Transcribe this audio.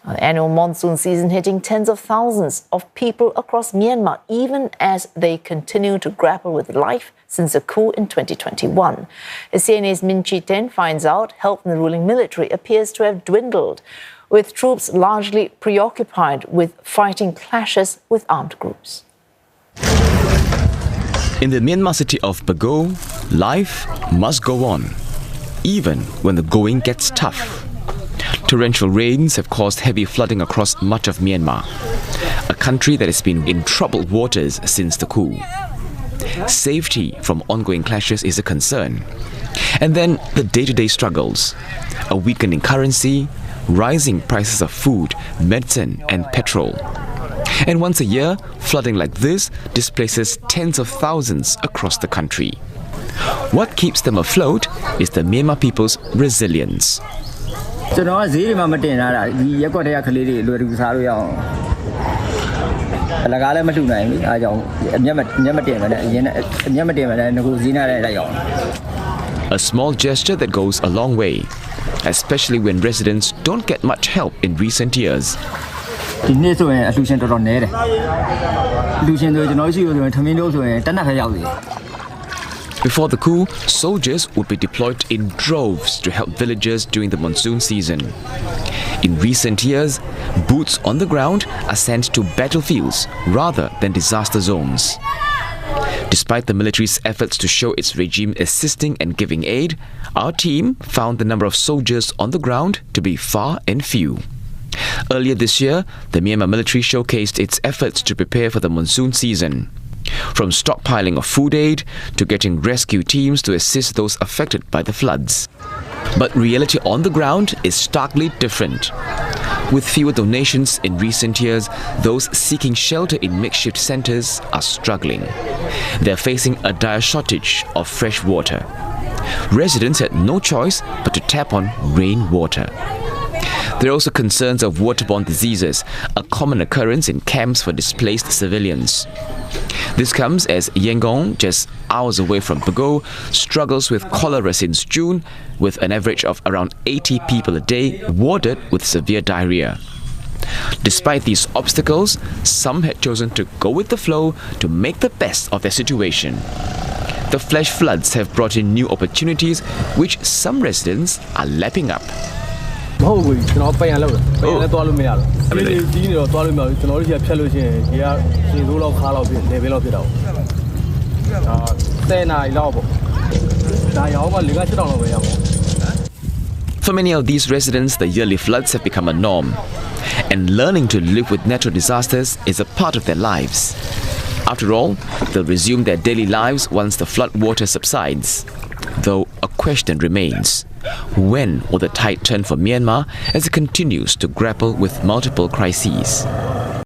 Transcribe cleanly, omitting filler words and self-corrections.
The annual monsoon season hitting tens of thousands of people across Myanmar, even as they continue to grapple with life since the coup in 2021. CNA's Kyi Thein finds out help from the ruling military appears to have dwindled, with troops largely preoccupied with fighting clashes with armed groups. In the Myanmar city of Bago, life must go on, even when the going gets tough. Torrential rains have caused heavy flooding across much of Myanmar, a country that has been in troubled waters since the coup. Safety from ongoing clashes is a concern. And then the day-to-day struggles, a weakening currency, rising prices of food, medicine and petrol. And once a year, flooding like this displaces tens of thousands across the country. What keeps them afloat is the Myanmar people's resilience. The A small gesture that goes a long way, especially when residents don't get much help in recent years. Before the coup, soldiers would be deployed in droves to help villagers during the monsoon season. In recent years, boots on the ground are sent to battlefields rather than disaster zones. Despite the military's efforts to show its regime assisting and giving aid, our team found the number of soldiers on the ground to be far and few. Earlier this year, the Myanmar military showcased its efforts to prepare for the monsoon season. From stockpiling of food aid to getting rescue teams to assist those affected by the floods. But reality on the ground is starkly different. With fewer donations in recent years, those seeking shelter in makeshift centers are struggling. They're facing a dire shortage of fresh water. Residents had no choice but to tap on rainwater. There are also concerns of waterborne diseases, a common occurrence in camps for displaced civilians. This comes as Yangon, just hours away from Bago, struggles with cholera since June, with an average of around 80 people a day warded with severe diarrhea. Despite these obstacles, some had chosen to go with the flow to make the best of their situation. The flash floods have brought in new opportunities, which some residents are lapping up. For many of these residents, the yearly floods have become a norm, and learning to live with natural disasters is a part of their lives. After all, they'll resume their daily lives once the flood water subsides. Though a question remains: when will the tide turn for Myanmar as it continues to grapple with multiple crises?